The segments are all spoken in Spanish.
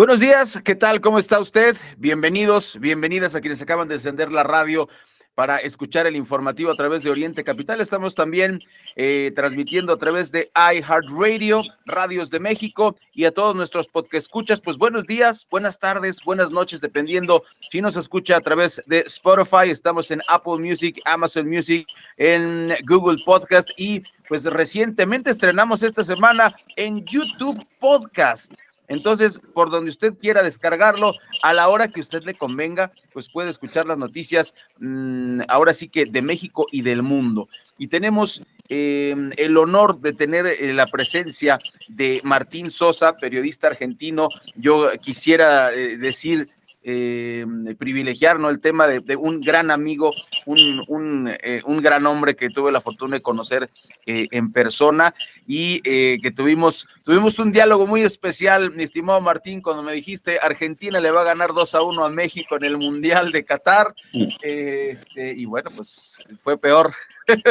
Buenos días, ¿qué tal? ¿Cómo está usted? Bienvenidos, bienvenidas a quienes acaban de encender la radio para escuchar el informativo a través de Oriente Capital. Estamos también transmitiendo a través de iHeartRadio, Radios de México, y a todos nuestros podcast escuchas, pues buenos días, buenas tardes, buenas noches, dependiendo si nos escucha a través de Spotify. Estamos en Apple Music, Amazon Music, en Google Podcast y pues recientemente estrenamos esta semana en YouTube Podcast. Entonces, por donde usted quiera descargarlo, a la hora que usted le convenga, pues puede escuchar las noticias, ahora sí que de México y del mundo. Y tenemos el honor de tener la presencia de Martín Sosa, periodista argentino. Yo quisiera decir, privilegiar, ¿no?, el tema de un gran amigo, un gran hombre que tuve la fortuna de conocer en persona y que tuvimos un diálogo muy especial, mi estimado Martín, cuando me dijiste Argentina le va a ganar 2-1 a México en el Mundial de Qatar, y bueno, pues fue peor,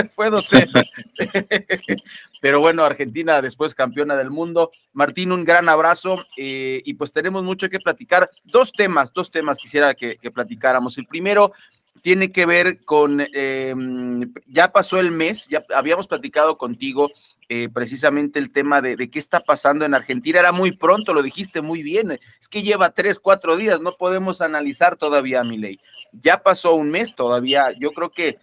fue 2-0. Pero bueno, Argentina después campeona del mundo. Martín, un gran abrazo, y pues tenemos mucho que platicar. Dos temas quisiera que platicáramos. El primero tiene que ver con, ya pasó el mes, ya habíamos platicado contigo precisamente el tema de qué está pasando en Argentina. Era muy pronto, lo dijiste muy bien, es que lleva 3-4 días, no podemos analizar todavía, Milei. Ya pasó un mes todavía, yo creo que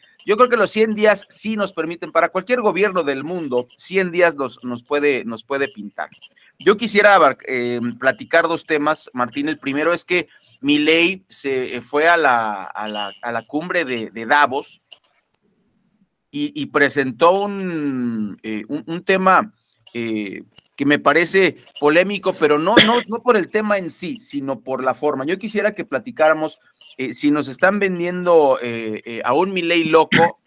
los 100 días sí nos permiten, para cualquier gobierno del mundo, 100 días nos puede pintar. Yo quisiera platicar dos temas, Martín. El primero es que Milei se fue a la cumbre de Davos y presentó un tema que me parece polémico, pero no por el tema en sí, sino por la forma. Yo quisiera que platicáramos si nos están vendiendo a un Milei loco,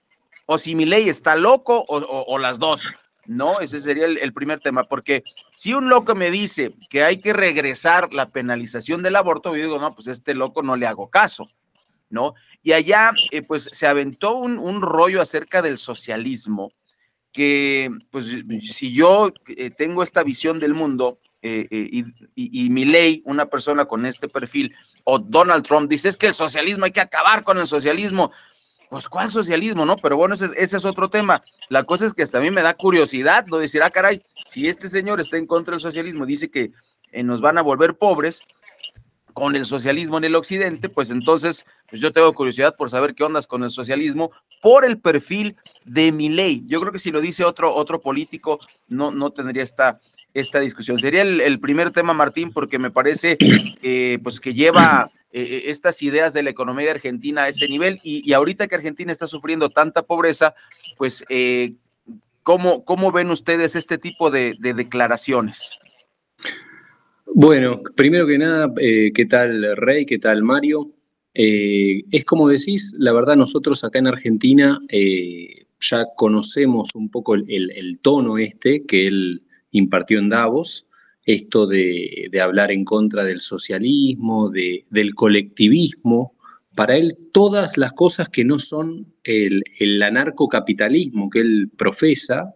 o si Milei está loco, o las dos, ¿no? Ese sería el primer tema, porque si un loco me dice que hay que regresar la penalización del aborto, yo digo, no, pues este loco no le hago caso, ¿no? Y allá, pues se aventó un rollo acerca del socialismo, que pues si yo tengo esta visión del mundo, y Milei, una persona con este perfil, o Donald Trump dice, es que el socialismo, hay que acabar con el socialismo. Pues, ¿cuál socialismo, no? Pero bueno, ese es otro tema. La cosa es que hasta a mí me da curiosidad, ¿no? Decir, caray, si este señor está en contra del socialismo, dice que nos van a volver pobres con el socialismo en el occidente, pues entonces, pues yo tengo curiosidad por saber qué ondas con el socialismo por el perfil de Milei. Yo creo que si lo dice otro político, no tendría esta discusión. Sería el primer tema, Martín, porque me parece pues que lleva estas ideas de la economía de Argentina a ese nivel, y ahorita que Argentina está sufriendo tanta pobreza, pues ¿cómo ven ustedes este tipo de declaraciones? Bueno, primero que nada, ¿qué tal Rey? ¿Qué tal Mario? Es como decís, la verdad nosotros acá en Argentina ya conocemos un poco el tono que él impartió en Davos, esto de hablar en contra del socialismo, del colectivismo. Para él todas las cosas que no son el anarcocapitalismo que él profesa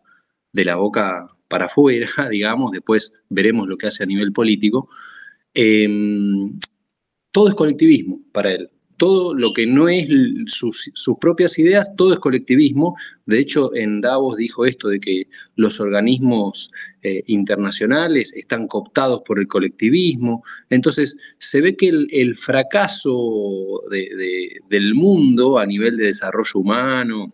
de la boca para afuera, digamos, después veremos lo que hace a nivel político, eh, todo es colectivismo para él. Todo lo que no es sus propias ideas, todo es colectivismo. De hecho, en Davos dijo esto de que los organismos internacionales están cooptados por el colectivismo. Entonces, se ve que el fracaso del mundo a nivel de desarrollo humano,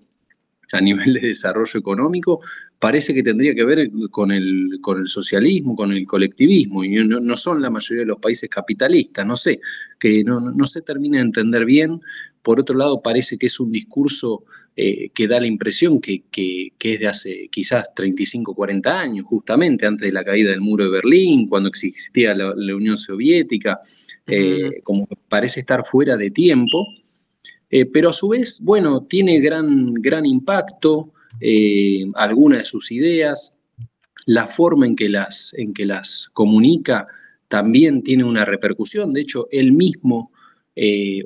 a nivel de desarrollo económico, parece que tendría que ver con el socialismo, con el colectivismo, y no son la mayoría de los países capitalistas, no sé, que no se termina de entender bien. Por otro lado, parece que es un discurso que da la impresión que es de hace quizás 35, 40 años, justamente antes de la caída del muro de Berlín, cuando existía la Unión Soviética, como parece estar fuera de tiempo. Pero a su vez, bueno, tiene gran impacto, algunas de sus ideas, la forma en que las comunica también tiene una repercusión. De hecho, él mismo,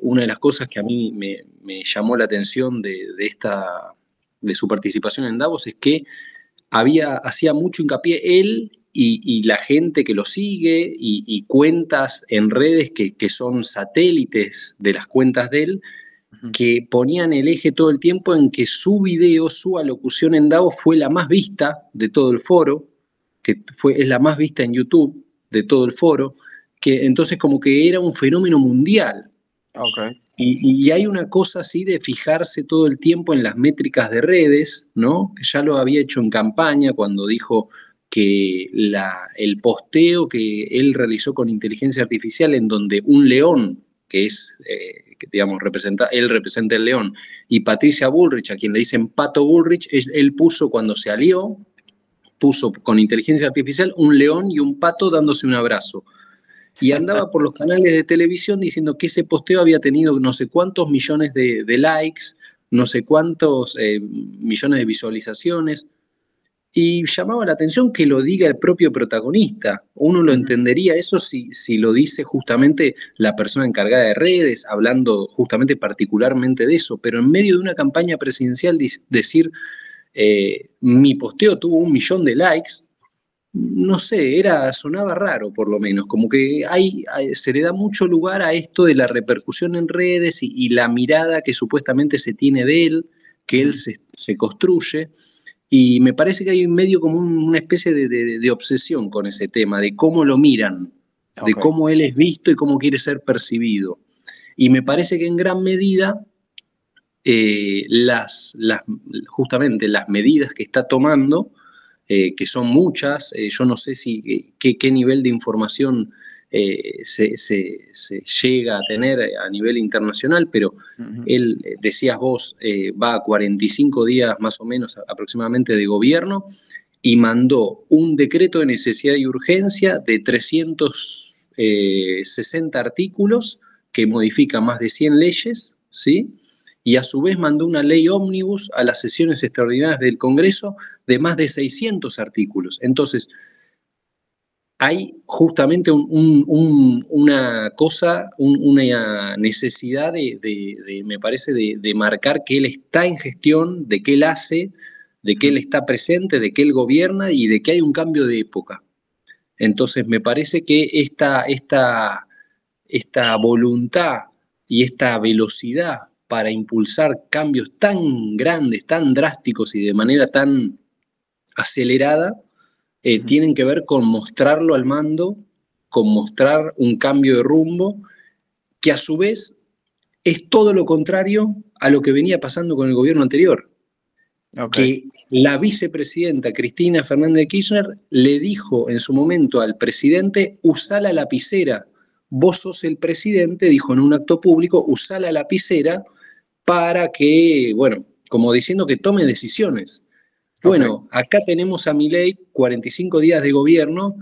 una de las cosas que a mí me llamó la atención de su participación en Davos es que hacía mucho hincapié él y la gente que lo sigue y cuentas en redes que son satélites de las cuentas de él, que ponían el eje todo el tiempo en que su video, su alocución en Davos fue la más vista de todo el foro, es la más vista en YouTube de todo el foro, que entonces como que era un fenómeno mundial. Okay. Y hay una cosa así de fijarse todo el tiempo en las métricas de redes, ¿no? Que ya lo había hecho en campaña cuando dijo que el posteo que él realizó con inteligencia artificial en donde un león, que es, que, digamos, él representa el león, y Patricia Bullrich, a quien le dicen Pato Bullrich, él puso cuando se alió, puso con inteligencia artificial un león y un pato dándose un abrazo. Y andaba por los canales de televisión diciendo que ese posteo había tenido no sé cuántos millones de likes, no sé cuántos millones de visualizaciones, y llamaba la atención que lo diga el propio protagonista. Uno lo entendería eso si lo dice justamente la persona encargada de redes, hablando justamente particularmente de eso, pero en medio de una campaña presidencial decir, mi posteo tuvo 1 millón de likes, no sé, sonaba raro por lo menos, como que se le da mucho lugar a esto de la repercusión en redes y la mirada que supuestamente se tiene de él, que él se construye, y me parece que hay medio como una especie de obsesión con ese tema, de cómo lo miran, de cómo él es visto y cómo quiere ser percibido. Y me parece que en gran medida justamente las medidas que está tomando, que son muchas, yo no sé qué nivel de información se llega a tener a nivel internacional, pero él, decías vos, va a 45 días más o menos aproximadamente de gobierno y mandó un decreto de necesidad y urgencia de 360 artículos que modifica más de 100 leyes, ¿sí? Y a su vez mandó una ley ómnibus a las sesiones extraordinarias del Congreso de más de 600 artículos. Entonces, hay justamente una necesidad me parece, de marcar que él está en gestión, de que él hace, de que él está presente, de que él gobierna y de que hay un cambio de época. Entonces, me parece que esta voluntad y esta velocidad para impulsar cambios tan grandes, tan drásticos y de manera tan acelerada, tienen que ver con mostrarlo al mando, con mostrar un cambio de rumbo, que a su vez es todo lo contrario a lo que venía pasando con el gobierno anterior. Que la vicepresidenta Cristina Fernández de Kirchner le dijo en su momento al presidente: usá la lapicera, vos sos el presidente, dijo en un acto público, usá la lapicera para que, bueno, como diciendo que tome decisiones. Bueno, acá tenemos a Milei, 45 días de gobierno,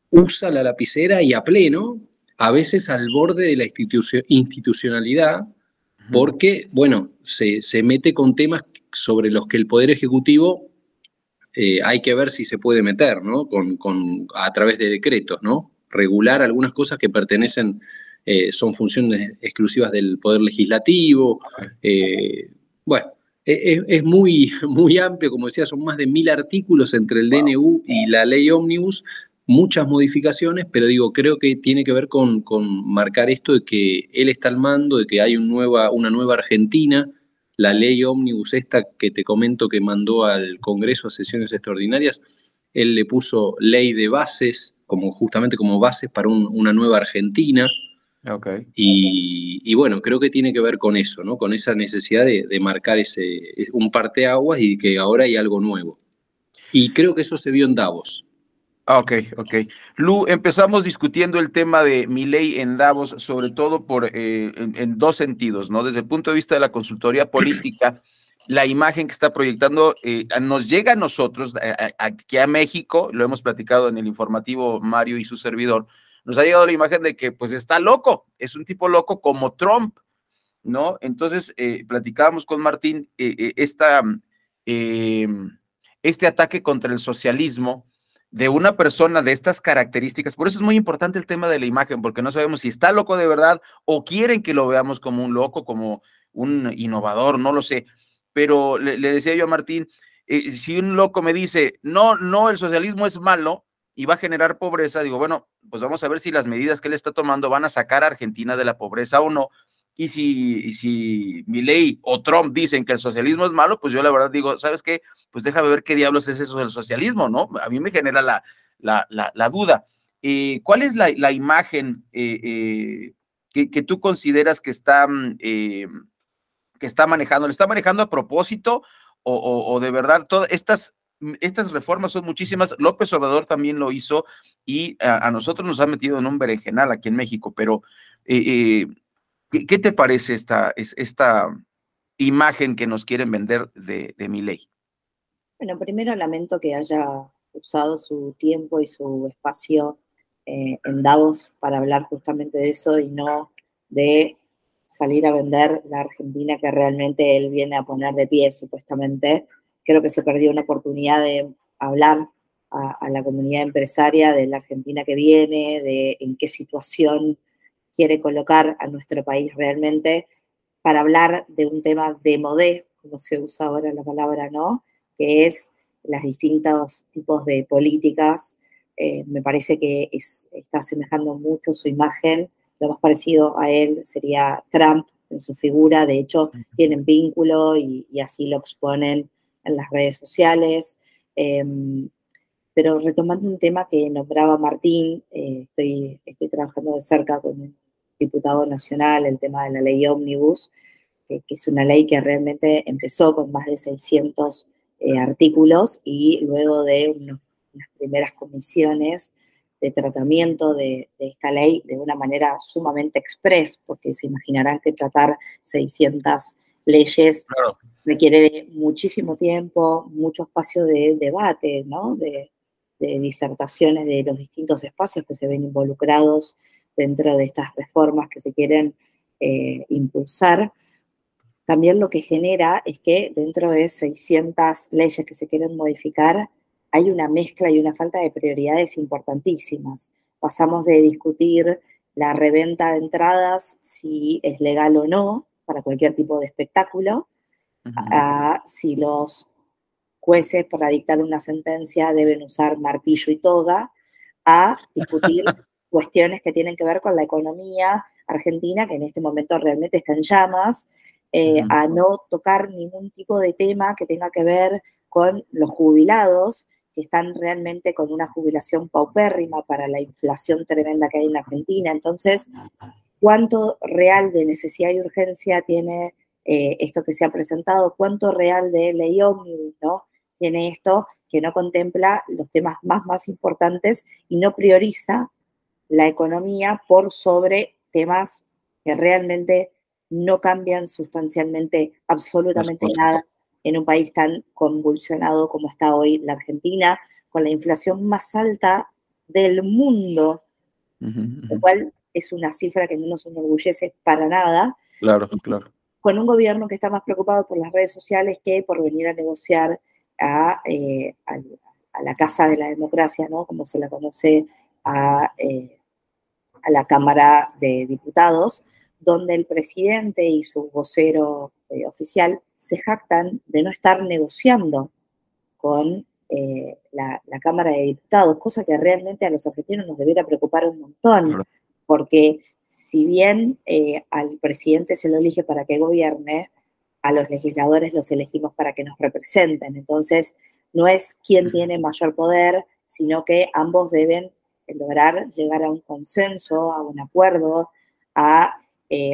usa la lapicera y a pleno, a veces al borde de la institucionalidad, porque, bueno, se mete con temas sobre los que el Poder Ejecutivo hay que ver si se puede meter, ¿no? A través de decretos, ¿no? Regular algunas cosas que pertenecen, son funciones exclusivas del Poder Legislativo. Bueno, es muy, muy amplio, como decía, son más de 1000 artículos entre el DNU y la ley ómnibus, muchas modificaciones, pero digo, creo que tiene que ver con marcar esto de que él está al mando, de que hay una nueva Argentina. La ley ómnibus esta que te comento que mandó al Congreso a sesiones extraordinarias, él le puso ley de bases, justamente como bases para una nueva Argentina. Y bueno, creo que tiene que ver con eso, ¿no? Con esa necesidad de marcar un parteaguas y que ahora hay algo nuevo. Y creo que eso se vio en Davos. Ok. Lu, empezamos discutiendo el tema de Milei en Davos, sobre todo en dos sentidos, ¿no? Desde el punto de vista de la consultoría política, la imagen que está proyectando nos llega a nosotros, aquí a México, lo hemos platicado en el informativo Mario y su servidor, nos ha llegado la imagen de que pues está loco, es un tipo loco como Trump, ¿no? Entonces, platicábamos con Martín este ataque contra el socialismo de una persona de estas características. Por eso es muy importante el tema de la imagen, porque no sabemos si está loco de verdad o quieren que lo veamos como un loco, como un innovador, no lo sé. Pero le decía yo a Martín, si un loco me dice, no, el socialismo es malo, y va a generar pobreza, digo, bueno, pues vamos a ver si las medidas que él está tomando van a sacar a Argentina de la pobreza o no. Y si Milei o Trump dicen que el socialismo es malo, pues yo la verdad digo, ¿sabes qué? Pues déjame ver qué diablos es eso del socialismo, ¿no? A mí me genera la duda. ¿Cuál es la imagen que tú consideras que está manejando? ¿Le está manejando a propósito o de verdad todas estas reformas son muchísimas? López Obrador también lo hizo y a nosotros nos ha metido en un berenjenal aquí en México, pero ¿qué te parece esta imagen que nos quieren vender de Milei? Bueno, primero lamento que haya usado su tiempo y su espacio en Davos para hablar justamente de eso y no de salir a vender la Argentina que realmente él viene a poner de pie, supuestamente. Creo que se perdió una oportunidad de hablar a la comunidad empresaria de la Argentina que viene, de en qué situación quiere colocar a nuestro país realmente, para hablar de un tema de modé, como se usa ahora la palabra, ¿no? Que es los distintos tipos de políticas. Me parece que está asemejando mucho su imagen. Lo más parecido a él sería Trump en su figura. De hecho, tienen vínculo y así lo exponen en las redes sociales. Pero retomando un tema que nombraba Martín, estoy trabajando de cerca con un diputado nacional, el tema de la ley Ómnibus, que es una ley que realmente empezó con más de 600 artículos y luego de unas primeras comisiones de tratamiento de esta ley de una manera sumamente express, porque se imaginarán que tratar 600 leyes Claro. requiere muchísimo tiempo, mucho espacio de debate, ¿no? De disertaciones de los distintos espacios que se ven involucrados dentro de estas reformas que se quieren impulsar. También lo que genera es que dentro de 600 leyes que se quieren modificar, hay una mezcla y una falta de prioridades importantísimas. Pasamos de discutir la reventa de entradas, si es legal o no, para cualquier tipo de espectáculo, a si los jueces para dictar una sentencia deben usar martillo y toga, a discutir cuestiones que tienen que ver con la economía argentina, que en este momento realmente está en llamas, a no tocar ningún tipo de tema que tenga que ver con los jubilados, que están realmente con una jubilación paupérrima para la inflación tremenda que hay en Argentina. Entonces, ¿cuánto real de necesidad y urgencia tiene esto que se ha presentado? ¿Cuánto real de ley ómnibus, ¿no? Tiene esto que no contempla los temas más importantes y no prioriza la economía por sobre temas que realmente no cambian sustancialmente absolutamente nada en un país tan convulsionado como está hoy la Argentina, con la inflación más alta del mundo, lo cual es una cifra que no nos enorgullece para nada. Claro, claro. Con un gobierno que está más preocupado por las redes sociales que por venir a negociar a la Casa de la Democracia, ¿no? Como se la conoce a la Cámara de Diputados, donde el presidente y su vocero oficial se jactan de no estar negociando con la Cámara de Diputados, cosa que realmente a los argentinos nos debería preocupar un montón, Claro. porque si bien al presidente se lo elige para que gobierne, a los legisladores los elegimos para que nos representen. Entonces, no es quién tiene mayor poder, sino que ambos deben lograr llegar a un consenso, a un acuerdo,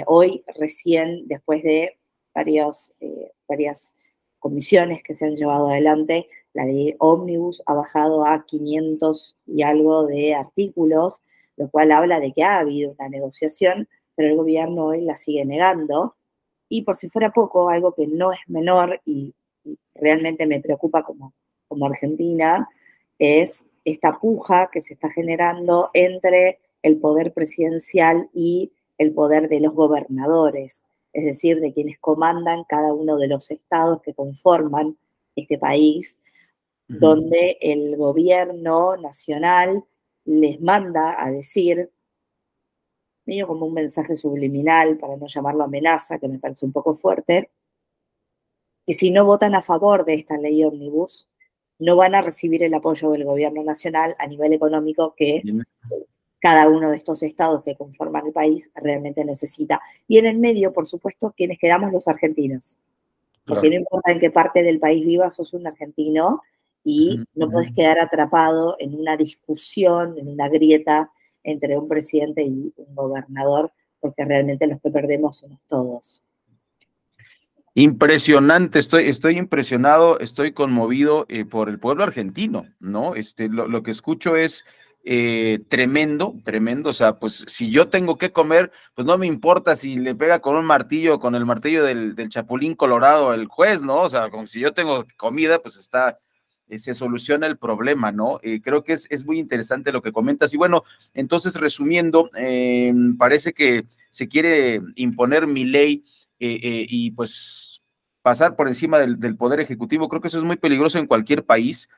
hoy recién, después de varias comisiones que se han llevado adelante, la ley Ómnibus ha bajado a 500 y algo de artículos, lo cual habla de que ha habido una negociación, pero el gobierno hoy la sigue negando. Y por si fuera poco, algo que no es menor y realmente me preocupa como Argentina, es esta puja que se está generando entre el poder presidencial y el poder de los gobernadores, es decir, de quienes comandan cada uno de los estados que conforman este país, donde el gobierno nacional les manda a decir, medio como un mensaje subliminal, para no llamarlo amenaza, que me parece un poco fuerte, que si no votan a favor de esta ley ómnibus, no van a recibir el apoyo del gobierno nacional a nivel económico que cada uno de estos estados que conforman el país realmente necesita. Y en el medio, por supuesto, quienes quedamos los argentinos. Porque no importa en qué parte del país vivas, sos un argentino y no podés quedar atrapado en una discusión, en una grieta entre un presidente y un gobernador, porque realmente los que perdemos somos todos. Impresionante, estoy impresionado, estoy conmovido por el pueblo argentino, ¿no? Lo que escucho es tremendo, tremendo. O sea, pues si yo tengo que comer, pues no me importa si le pega con un martillo, con el martillo del Chapulín Colorado el juez, ¿no? O sea, como si yo tengo comida, pues se soluciona el problema, ¿no? Creo que es muy interesante lo que comentas. Y bueno, entonces resumiendo, parece que se quiere imponer mi ley y pues pasar por encima del Poder Ejecutivo. Creo que eso es muy peligroso en cualquier país.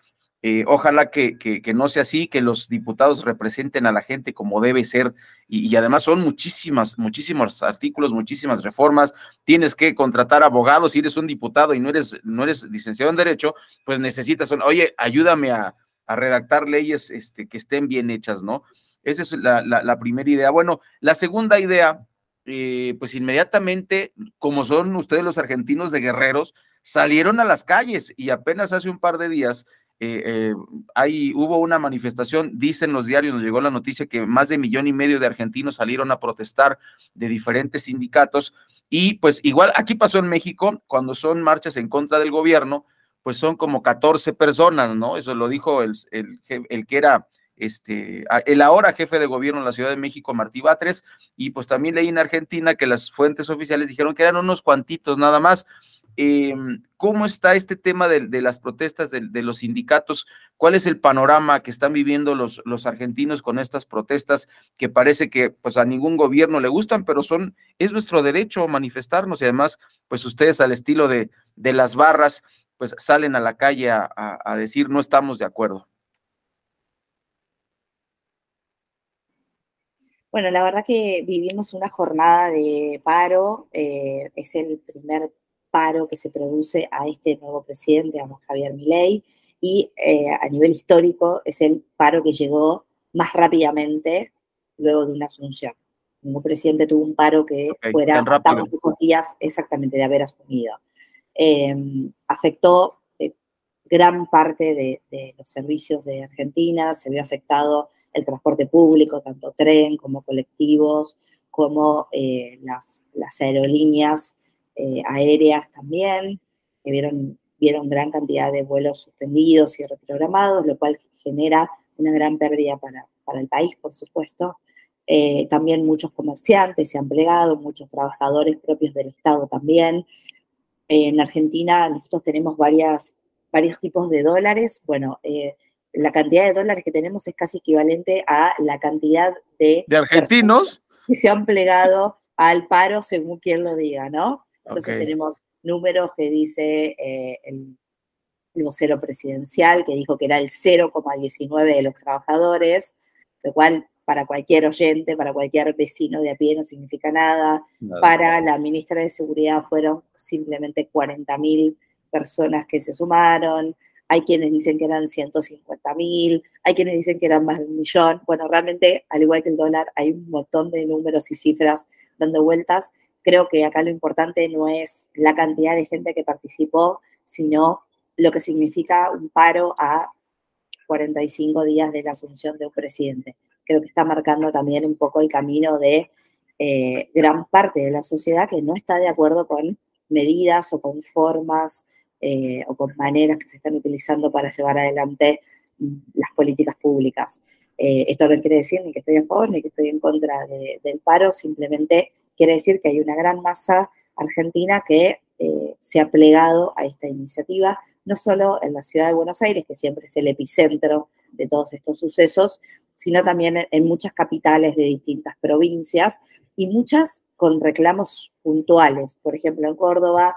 Ojalá que no sea así, que los diputados representen a la gente como debe ser, y además son muchísimos artículos, muchísimas reformas. Tienes que contratar abogados. Si eres un diputado y no eres licenciado en Derecho, pues necesitas, oye, ayúdame a redactar leyes que estén bien hechas, ¿no? Esa es la primera idea. Bueno, la segunda idea, pues inmediatamente, como son ustedes los argentinos de guerreros, salieron a las calles, y apenas hace un par de días hubo una manifestación. Dicen los diarios, nos llegó la noticia que más de 1,5 millones de argentinos salieron a protestar de diferentes sindicatos. Y pues igual aquí pasó en México, cuando son marchas en contra del gobierno, pues son como 14 personas, ¿no? Eso lo dijo el que era el ahora jefe de gobierno en la Ciudad de México, Martí Batres. Y pues también leí en Argentina que las fuentes oficiales dijeron que eran unos cuantitos nada más. ¿Cómo está este tema de las protestas de los sindicatos? ¿Cuál es el panorama que están viviendo los argentinos con estas protestas, que parece que pues a ningún gobierno le gustan, pero es nuestro derecho manifestarnos? Y además, pues ustedes, al estilo de las barras, pues salen a la calle a decir no estamos de acuerdo. Bueno, la verdad que vivimos una jornada de paro. Es el primer paro que se produce a este nuevo presidente, a Javier Milei, y a nivel histórico es el paro que llegó más rápidamente luego de una asunción. Ningún presidente tuvo un paro que fuera a tan pocos días exactamente de haber asumido. Afectó gran parte de los servicios de Argentina. Se vio afectado el transporte público, tanto tren como colectivos, como las aerolíneas aéreas también, que vieron gran cantidad de vuelos suspendidos y reprogramados, lo cual genera una gran pérdida para el país, por supuesto. También muchos comerciantes se han plegado, muchos trabajadores propios del Estado también. En Argentina nosotros tenemos varios tipos de dólares. Bueno, la cantidad de dólares que tenemos es casi equivalente a la cantidad de argentinos que se han plegado al paro, según quien lo diga, ¿no? Entonces tenemos números que dice el vocero presidencial, que dijo que era el 0,19 de los trabajadores, lo cual para cualquier oyente, para cualquier vecino de a pie no significa nada. Para la ministra de Seguridad fueron simplemente 40.000 personas que se sumaron. Hay quienes dicen que eran 150.000, hay quienes dicen que eran más de 1 millón. Bueno, realmente, al igual que el dólar, hay un montón de números y cifras dando vueltas. Creo que acá lo importante no es la cantidad de gente que participó, sino lo que significa un paro a 45 días de la asunción de un presidente. Creo que está marcando también un poco el camino de gran parte de la sociedad que no está de acuerdo con medidas o con formas o con maneras que se están utilizando para llevar adelante las políticas públicas. Esto no quiere decir ni que estoy a favor ni que estoy en contra del paro, simplemente quiere decir que hay una gran masa argentina que se ha plegado a esta iniciativa, no solo en la ciudad de Buenos Aires, que siempre es el epicentro de todos estos sucesos, sino también en muchas capitales de distintas provincias, y muchas con reclamos puntuales. Por ejemplo, en Córdoba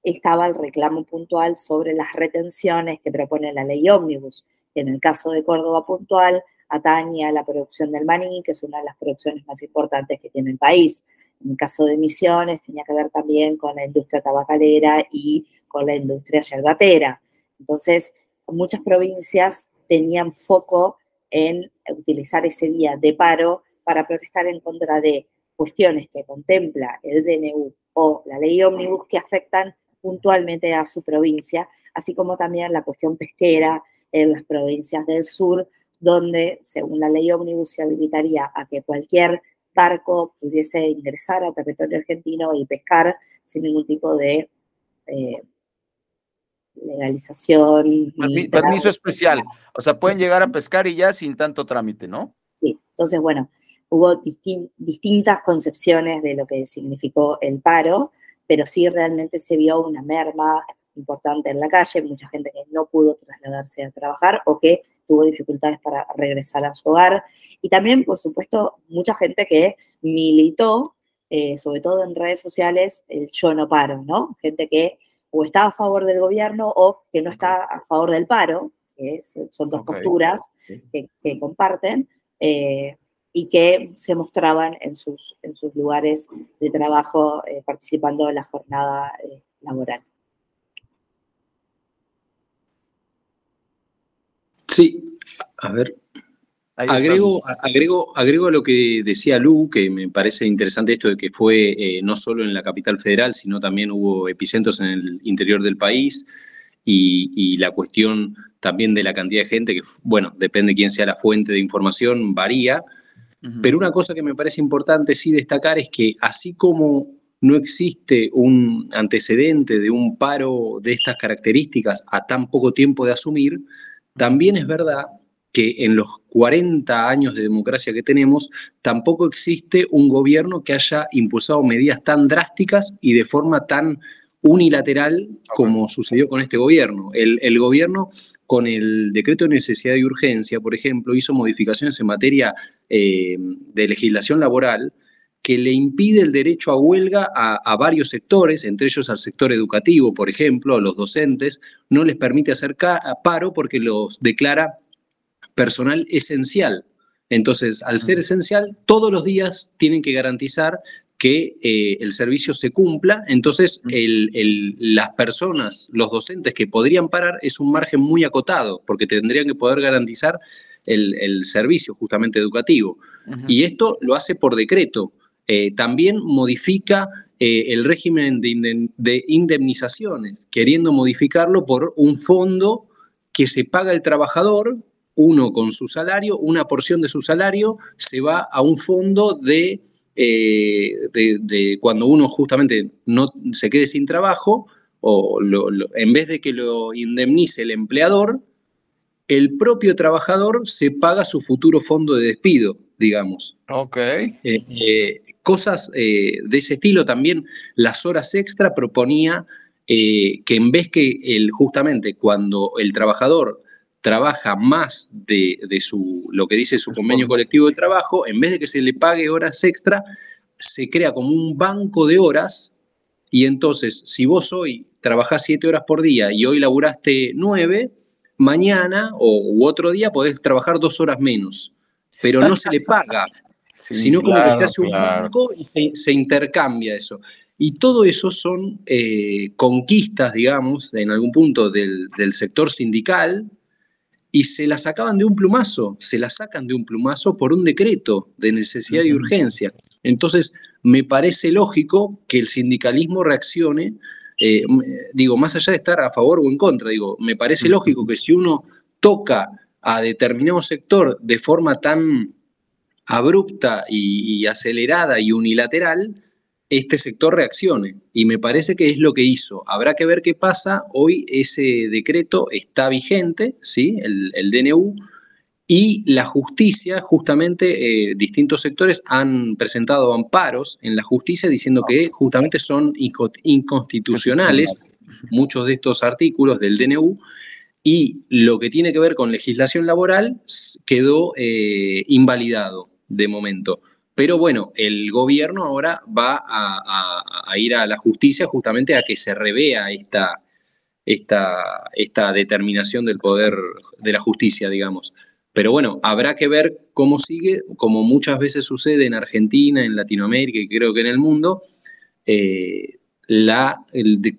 estaba el reclamo puntual sobre las retenciones que propone la ley ómnibus, que en el caso de Córdoba puntual atañe a la producción del maní, que es una de las producciones más importantes que tiene el país. En el caso de Misiones tenía que ver también con la industria tabacalera y con la industria yerbatera. Entonces, muchas provincias tenían foco en utilizar ese día de paro para protestar en contra de cuestiones que contempla el DNU o la ley ómnibus que afectan puntualmente a su provincia, así como también la cuestión pesquera en las provincias del sur, donde, según la ley ómnibus, se habilitaría a que cualquier barco pudiese ingresar a territorio argentino y pescar sin ningún tipo de legalización. Permiso especial. O sea, pueden llegar a pescar y ya sin tanto trámite, ¿no? Sí, entonces, bueno, hubo distintas concepciones de lo que significó el paro, pero sí realmente se vio una merma importante en la calle, mucha gente que no pudo trasladarse a trabajar o que tuvo dificultades para regresar a su hogar. Y también, por supuesto, mucha gente que militó, sobre todo en redes sociales, el yo no paro, ¿no? Gente que o está a favor del gobierno o que no está a favor del paro, que son dos posturas que comparten, y que se mostraban en sus lugares de trabajo participando en la jornada laboral. Sí, a ver. Agrego a lo que decía Lu, que me parece interesante esto de que fue no solo en la capital federal, sino también hubo epicentros en el interior del país y la cuestión también de la cantidad de gente, que bueno, depende de quién sea la fuente de información, varía. Pero una cosa que me parece importante sí destacar es que así como no existe un antecedente de un paro de estas características a tan poco tiempo de asumir, también es verdad que en los 40 años de democracia que tenemos, tampoco existe un gobierno que haya impulsado medidas tan drásticas y de forma tan unilateral como sucedió con este gobierno. El gobierno, con el decreto de necesidad y urgencia, por ejemplo, hizo modificaciones en materia de legislación laboral que le impide el derecho a huelga a varios sectores, entre ellos al sector educativo, por ejemplo, a los docentes, no les permite hacer paro porque los declara personal esencial. Entonces, al ser esencial, todos los días tienen que garantizar que el servicio se cumpla. Entonces, las personas, los docentes que podrían parar es un margen muy acotado, porque tendrían que poder garantizar el servicio justamente educativo. Y esto lo hace por decreto. También modifica el régimen de indemnizaciones, queriendo modificarlo por un fondo que se paga el trabajador, uno con su salario, una porción de su salario se va a un fondo de cuando uno justamente no se quede sin trabajo, o en vez de que lo indemnice el empleador, el propio trabajador se paga su futuro fondo de despido, digamos. Ok. Cosas de ese estilo. También las horas extra proponía que en vez que justamente cuando el trabajador trabaja más de lo que dice su convenio colectivo de trabajo, en vez de que se le pague horas extra, se crea como un banco de horas. Y entonces, si vos hoy trabajás 7 horas por día y hoy laburaste 9, mañana u otro día podés trabajar 2 horas menos, pero no se le paga, sino como que se hace un banco y se intercambia eso. Y todo eso son conquistas, digamos, en algún punto del sector sindical, y se las sacaban de un plumazo, se las sacan de un plumazo por un decreto de necesidad y urgencia. Entonces, me parece lógico que el sindicalismo reaccione, digo, más allá de estar a favor o en contra, digo, me parece lógico que si uno toca a determinado sector de forma tan abrupta y acelerada y unilateral, este sector reaccione. Y me parece que es lo que hizo. Habrá que ver qué pasa. Hoy ese decreto está vigente, ¿sí? El DNU, y la justicia, justamente, distintos sectores han presentado amparos en la justicia diciendo que justamente son inconstitucionales muchos de estos artículos del DNU, y lo que tiene que ver con legislación laboral quedó invalidado de momento. Pero bueno, el gobierno ahora va a ir a la justicia justamente a que se revea esta determinación del poder de la justicia, digamos. Pero bueno, habrá que ver cómo sigue, como muchas veces sucede en Argentina, en Latinoamérica y creo que en el mundo,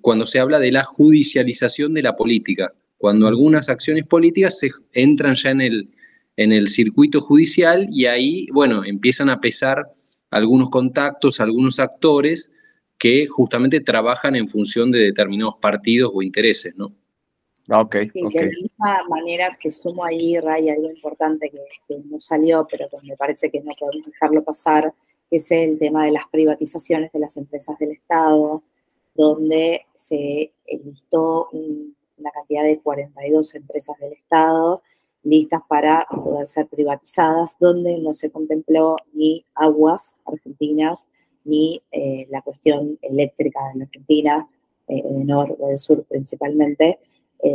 cuando se habla de la judicialización de la política. cuando algunas acciones políticas entran ya en el circuito judicial y ahí, bueno, empiezan a pesar algunos contactos, algunos actores que justamente trabajan en función de determinados partidos o intereses, ¿no? Ok, Sí, ok. de la misma manera que sumo ahí, Ray, algo importante que no salió, pero que me parece que no podemos dejarlo pasar, que es el tema de las privatizaciones de las empresas del Estado, donde se listó una cantidad de 42 empresas del Estado listas para poder ser privatizadas, donde no se contempló ni aguas argentinas, ni la cuestión eléctrica de la Argentina, de norte o del sur principalmente,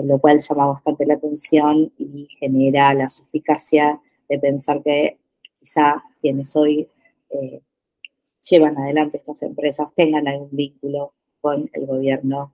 lo cual llama bastante la atención y genera la suspicacia de pensar que quizá quienes hoy llevan adelante estas empresas tengan algún vínculo con el gobierno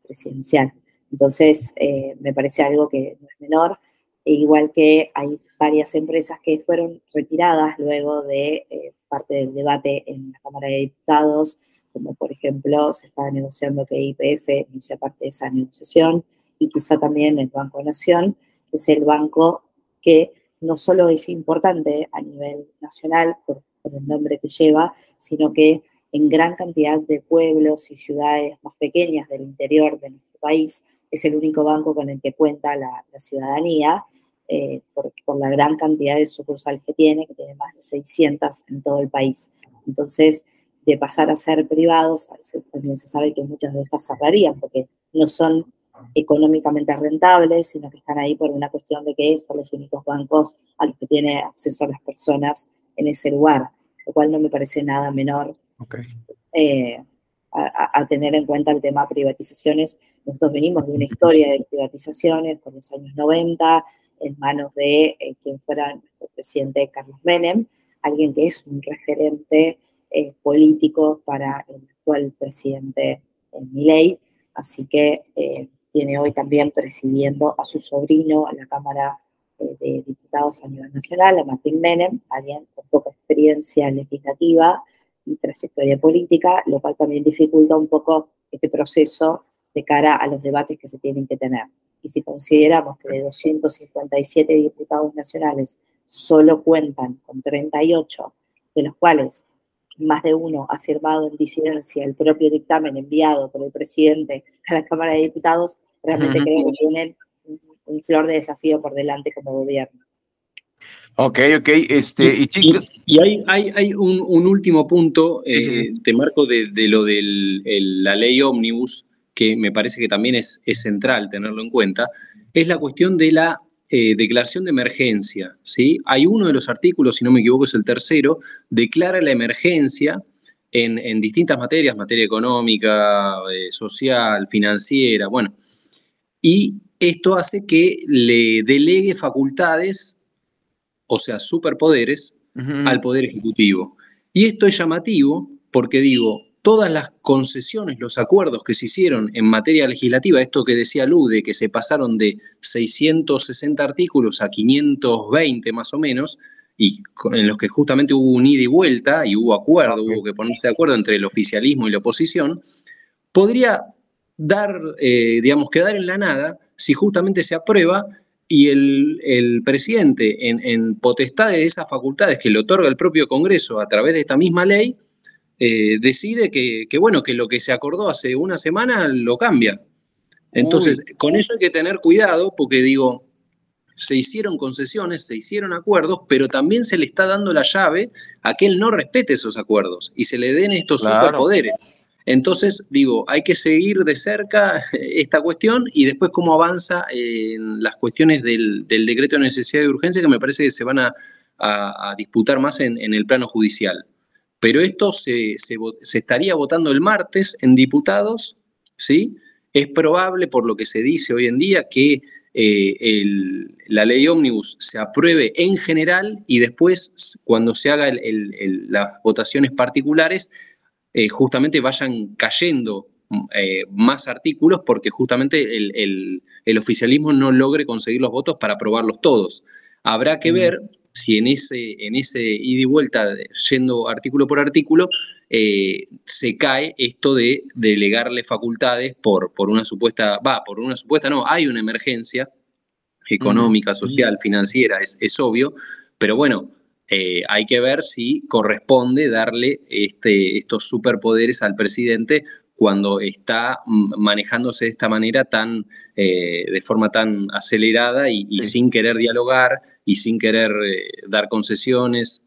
presidencial. Entonces, me parece algo que no es menor, e igual que hay varias empresas que fueron retiradas luego de parte del debate en la Cámara de Diputados, como por ejemplo se estaba negociando que YPF no sea parte de esa negociación, y quizá también el Banco Nación, que es el banco que no solo es importante a nivel nacional por el nombre que lleva, sino que en gran cantidad de pueblos y ciudades más pequeñas del interior de nuestro país es el único banco con el que cuenta la ciudadanía, por la gran cantidad de sucursales que tiene más de 600 en todo el país. Entonces, de pasar a ser privados, también se sabe que muchas de estas cerrarían, porque no son económicamente rentables, sino que están ahí por una cuestión de que son los únicos bancos a los que tiene acceso a las personas en ese lugar, lo cual no me parece nada menor a tener en cuenta el tema privatizaciones. Nosotros venimos de una historia de privatizaciones por los años 90, en manos de quien fuera nuestro presidente Carlos Menem, alguien que es un referente político para el actual presidente Milei, así que tiene hoy también presidiendo a su sobrino a la Cámara de Diputados a nivel nacional, a Martín Menem, alguien con poca experiencia legislativa y trayectoria política, lo cual también dificulta un poco este proceso de cara a los debates que se tienen que tener. Y si consideramos que de 257 diputados nacionales solo cuentan con 38, de los cuales más de uno ha firmado en disidencia el propio dictamen enviado por el presidente a la Cámara de Diputados, realmente creo que tienen un flor de desafío por delante como gobierno. Ok, y chicos. Y hay un último punto, Sí. te marco de lo de la ley ómnibus, que me parece que también es central tenerlo en cuenta, es la cuestión de la declaración de emergencia, ¿sí? Hay uno de los artículos, si no me equivoco es el tercero, declara la emergencia en distintas materias, materia económica, social, financiera, bueno, y esto hace que le delegue facultades, o sea, superpoderes, al Poder Ejecutivo. Y esto es llamativo porque, digo, todas las concesiones, los acuerdos que se hicieron en materia legislativa, esto que decía Lu, de que se pasaron de 660 artículos a 520 más o menos, y en los que justamente hubo un ida y vuelta, y hubo acuerdo, hubo que ponerse de acuerdo entre el oficialismo y la oposición, podría dar, digamos, quedar en la nada si justamente se aprueba y el presidente, en potestad de esas facultades que le otorga el propio Congreso a través de esta misma ley, decide que lo que se acordó hace una semana lo cambia. Entonces, con eso hay que tener cuidado porque, digo, se hicieron concesiones, se hicieron acuerdos, pero también se le está dando la llave a que él no respete esos acuerdos y se le den estos superpoderes. Entonces, digo, hay que seguir de cerca esta cuestión y después cómo avanza en las cuestiones del decreto de necesidad de urgencia, que me parece que se van a disputar más en el plano judicial. Pero esto se estaría votando el martes en diputados, ¿sí? Es probable, por lo que se dice hoy en día, que la ley ómnibus se apruebe en general y después, cuando se hagan las votaciones particulares, justamente vayan cayendo más artículos porque justamente el oficialismo no logre conseguir los votos para aprobarlos todos. Habrá que ver si en ese ida y vuelta, yendo artículo por artículo, se cae esto de delegarle facultades por una supuesta, no, hay una emergencia económica, social, financiera, es obvio, pero bueno, hay que ver si corresponde darle estos superpoderes al presidente cuando está manejándose de esta manera de forma tan acelerada y sin querer dialogar y sin querer dar concesiones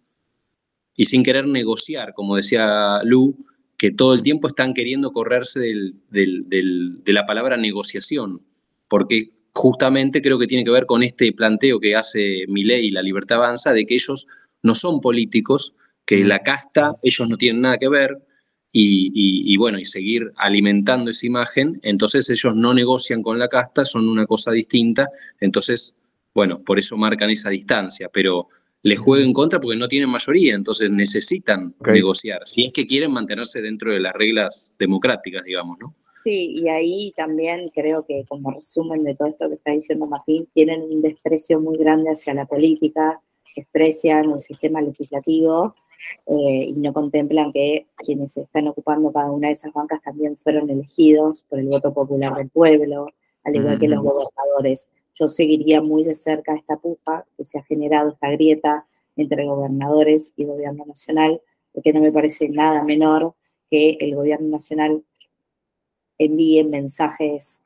y sin querer negociar, como decía Lu, que todo el tiempo están queriendo correrse de la palabra negociación, porque justamente creo que tiene que ver con este planteo que hace Milei y La Libertad Avanza, de que ellos no son políticos, que la casta, ellos no tienen nada que ver, y bueno, y seguir alimentando esa imagen, entonces ellos no negocian con la casta, son una cosa distinta, entonces, bueno, por eso marcan esa distancia, pero les juega en contra porque no tienen mayoría, entonces necesitan negociar, si es que quieren mantenerse dentro de las reglas democráticas, digamos, ¿no? Sí, y ahí también creo que como resumen de todo esto que está diciendo Martín, tienen un desprecio muy grande hacia la política, desprecian el sistema legislativo y no contemplan que quienes están ocupando cada una de esas bancas también fueron elegidos por el voto popular del pueblo, al igual que los gobernadores. Yo seguiría muy de cerca esta puja que se ha generado, esta grieta entre gobernadores y gobierno nacional, porque no me parece nada menor que el gobierno nacional envíe mensajes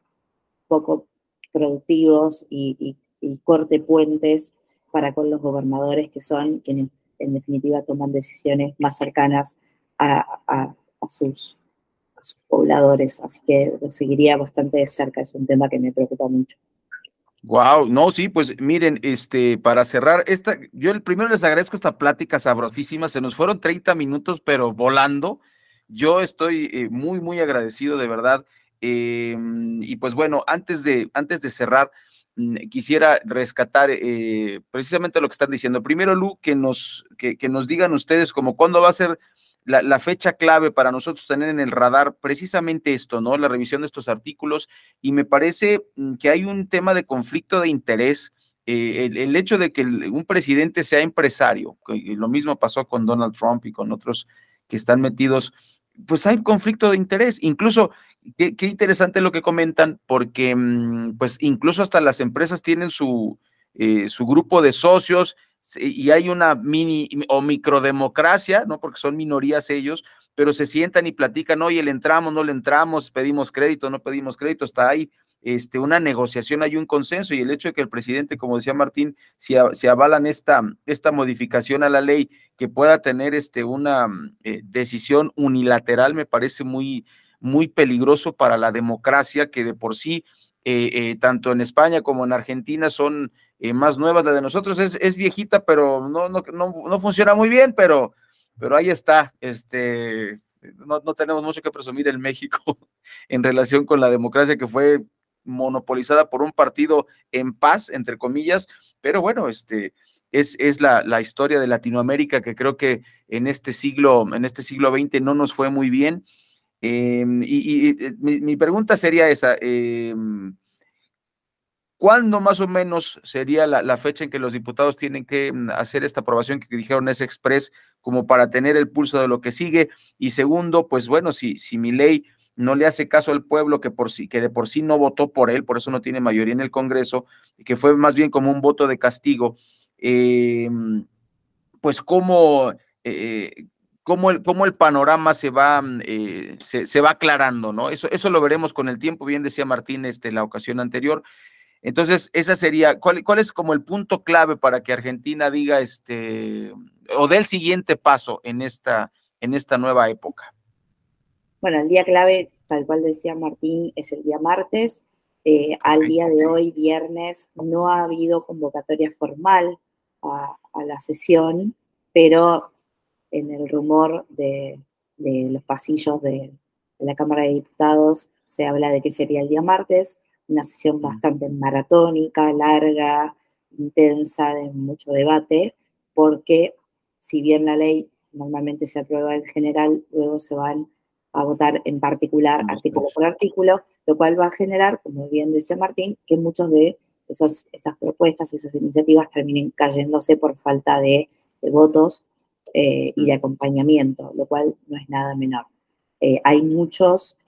poco productivos y corte puentes para con los gobernadores, que son quienes en definitiva toman decisiones más cercanas a sus pobladores. Así que lo seguiría bastante de cerca, es un tema que me preocupa mucho. Wow, no, sí, pues miren, para cerrar yo el primero les agradezco esta plática sabrosísima, se nos fueron 30 minutos, pero volando. Yo estoy muy, muy agradecido, de verdad. Y pues bueno, antes de cerrar, quisiera rescatar precisamente lo que están diciendo. Primero, Lu, que nos digan ustedes como cuándo va a ser la fecha clave para nosotros tener en el radar precisamente esto, ¿no? La revisión de estos artículos, y me parece que hay un tema de conflicto de interés, el hecho de que un presidente sea empresario, y lo mismo pasó con Donald Trump y con otros que están metidos, pues hay conflicto de interés, incluso, qué interesante lo que comentan, porque pues incluso hasta las empresas tienen su grupo de socios, y hay una mini o microdemocracia, ¿no? Porque son minorías ellos, pero se sientan y platican, oye, le entramos, no le entramos, pedimos crédito, no pedimos crédito, está ahí una negociación, hay un consenso, y el hecho de que el presidente, como decía Martín, si avalan esta modificación a la ley, que pueda tener una decisión unilateral, me parece muy, muy peligroso para la democracia, que de por sí, tanto en España como en Argentina son más nuevas. La de nosotros es viejita, pero no funciona muy bien, pero ahí está. No tenemos mucho que presumir en México en relación con la democracia, que fue monopolizada por un partido en paz, entre comillas, pero bueno, es la historia de Latinoamérica, que creo que en este siglo XX no nos fue muy bien. Mi pregunta sería esa, ¿cuándo más o menos sería la fecha en que los diputados tienen que hacer esta aprobación que dijeron es express, como para tener el pulso de lo que sigue? Y segundo, pues bueno, si Milei no le hace caso al pueblo, que de por sí no votó por él, por eso no tiene mayoría en el Congreso, que fue más bien como un voto de castigo, pues cómo el panorama se va aclarando, ¿no? Eso lo veremos con el tiempo, bien decía Martín la ocasión anterior. Entonces, esa sería, ¿cuál es como el punto clave para que Argentina diga o dé el siguiente paso en esta nueva época? Bueno, el día clave, tal cual decía Martín, es el día martes. Al día de hoy, viernes, no ha habido convocatoria formal a la sesión, pero en el rumor de los pasillos de la Cámara de Diputados se habla de que sería el día martes, una sesión bastante maratónica, larga, intensa, de mucho debate, porque si bien la ley normalmente se aprueba en general, luego se van a votar en particular, artículo por artículo, lo cual va a generar, como bien decía Martín, que muchos de esas propuestas, esas iniciativas terminen cayéndose por falta de votos y de acompañamiento, lo cual no es nada menor. Hay muchos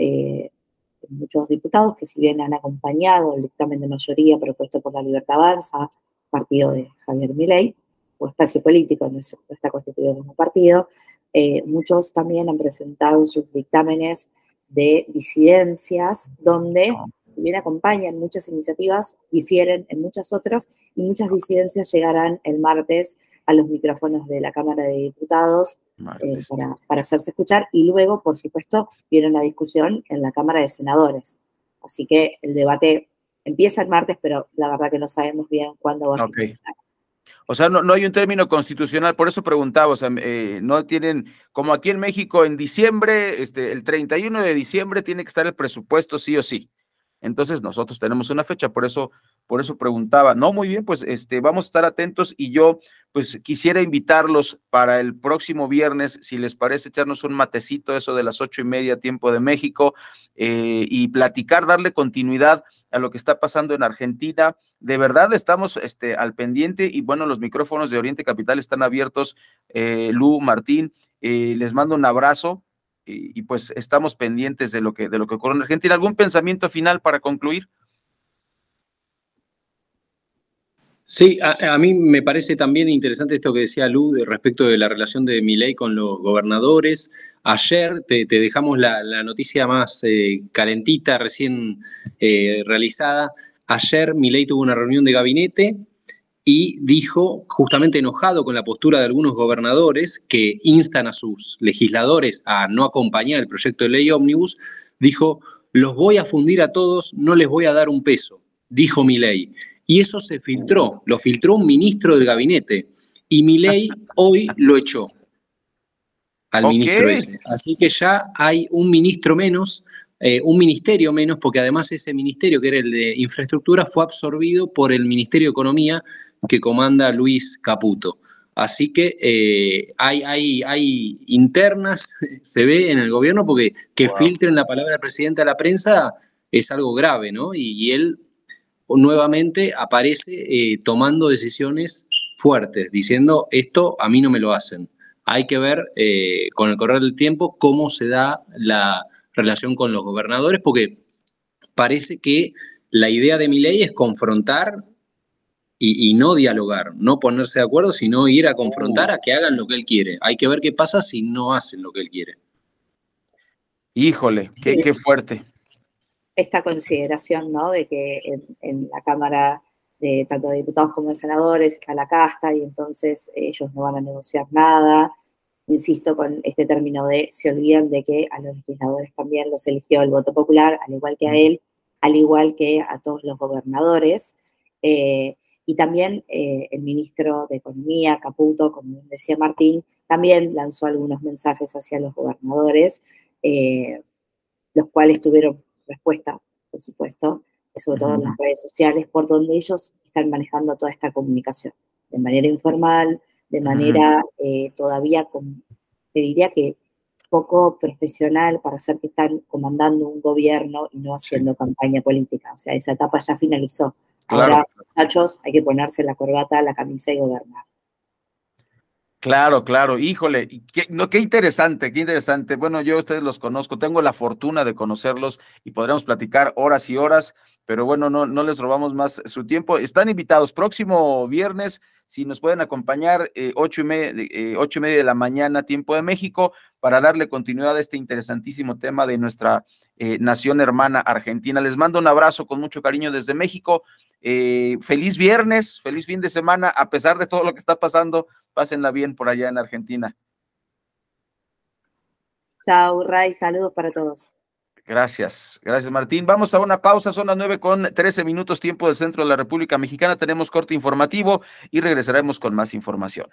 diputados que, si bien han acompañado el dictamen de mayoría propuesto por La Libertad Avanza, partido de Javier Milei, o espacio político, no está constituido como partido, muchos también han presentado sus dictámenes de disidencias, donde, si bien acompañan muchas iniciativas, difieren en muchas otras, y muchas disidencias llegarán el martes a los micrófonos de la Cámara de Diputados para hacerse escuchar, y luego, por supuesto, viene una discusión en la Cámara de Senadores. Así que el debate empieza el martes, pero la verdad que no sabemos bien cuándo va a finalizar. O sea, no hay un término constitucional, por eso preguntaba, o sea, no tienen, como aquí en México en diciembre, el 31 de diciembre tiene que estar el presupuesto sí o sí. Entonces nosotros tenemos una fecha, por eso preguntaba. No, muy bien, pues vamos a estar atentos, y yo pues quisiera invitarlos para el próximo viernes, si les parece, echarnos un matecito, eso de las 8:30 tiempo de México, y platicar, darle continuidad a lo que está pasando en Argentina. De verdad estamos al pendiente, y bueno, los micrófonos de Oriente Capital están abiertos. Lu, Martín, les mando un abrazo. Y pues estamos pendientes de lo que ocurre en Argentina. ¿Algún pensamiento final para concluir? Sí, a mí me parece también interesante esto que decía Lu respecto de la relación de Milei con los gobernadores. Ayer te dejamos la noticia más calentita, recién realizada. Ayer Milei tuvo una reunión de gabinete y dijo, justamente enojado con la postura de algunos gobernadores que instan a sus legisladores a no acompañar el proyecto de ley ómnibus, dijo: los voy a fundir a todos, no les voy a dar un peso, dijo Milei. Y eso se filtró, lo filtró un ministro del gabinete, y Milei hoy lo echó al ministro ese. Así que ya hay un ministro menos, un ministerio menos, porque además ese ministerio, que era el de infraestructura, fue absorbido por el Ministerio de Economía, que comanda Luis Caputo. Así que hay internas, se ve en el gobierno, porque que filtren la palabra del presidente a la prensa es algo grave, ¿no? Y él nuevamente aparece tomando decisiones fuertes, diciendo: esto a mí no me lo hacen. Hay que ver con el correr del tiempo cómo se da la relación con los gobernadores, porque parece que la idea de Milei es confrontar y no dialogar, no ponerse de acuerdo, sino ir a confrontar, a que hagan lo que él quiere. Hay que ver qué pasa si no hacen lo que él quiere. Híjole, qué fuerte. Esta consideración, ¿no?, de que en la Cámara de tanto de diputados como de senadores está la casta, y entonces ellos no van a negociar nada. Insisto con este término de: se olvidan de que a los legisladores también los eligió el voto popular, al igual que a él, al igual que a todos los gobernadores. Y también el ministro de Economía, Caputo, como decía Martín, también lanzó algunos mensajes hacia los gobernadores, los cuales tuvieron respuesta, por supuesto, sobre todo en las redes sociales, por donde ellos están manejando toda esta comunicación, de manera informal, de manera todavía, te diría que poco profesional, para ser que están comandando un gobierno y no haciendo campaña política. O sea, esa etapa ya finalizó. Claro. Ahora, muchachos, hay que ponerse la corbata, la camisa y gobernar. Claro, híjole, qué interesante, qué interesante. Bueno, yo a ustedes los conozco, tengo la fortuna de conocerlos y podremos platicar horas y horas, pero bueno, no les robamos más su tiempo. Están invitados próximo viernes, si nos pueden acompañar, 8:30 de la mañana, tiempo de México, para darle continuidad a este interesantísimo tema de nuestra nación hermana Argentina. Les mando un abrazo con mucho cariño desde México. Feliz viernes, feliz fin de semana, a pesar de todo lo que está pasando. Pásenla bien por allá en Argentina. Chao, Ray, saludos para todos. Gracias Martín. Vamos a una pausa, son las 9:13 tiempo del centro de la República Mexicana. Tenemos corte informativo y regresaremos con más información.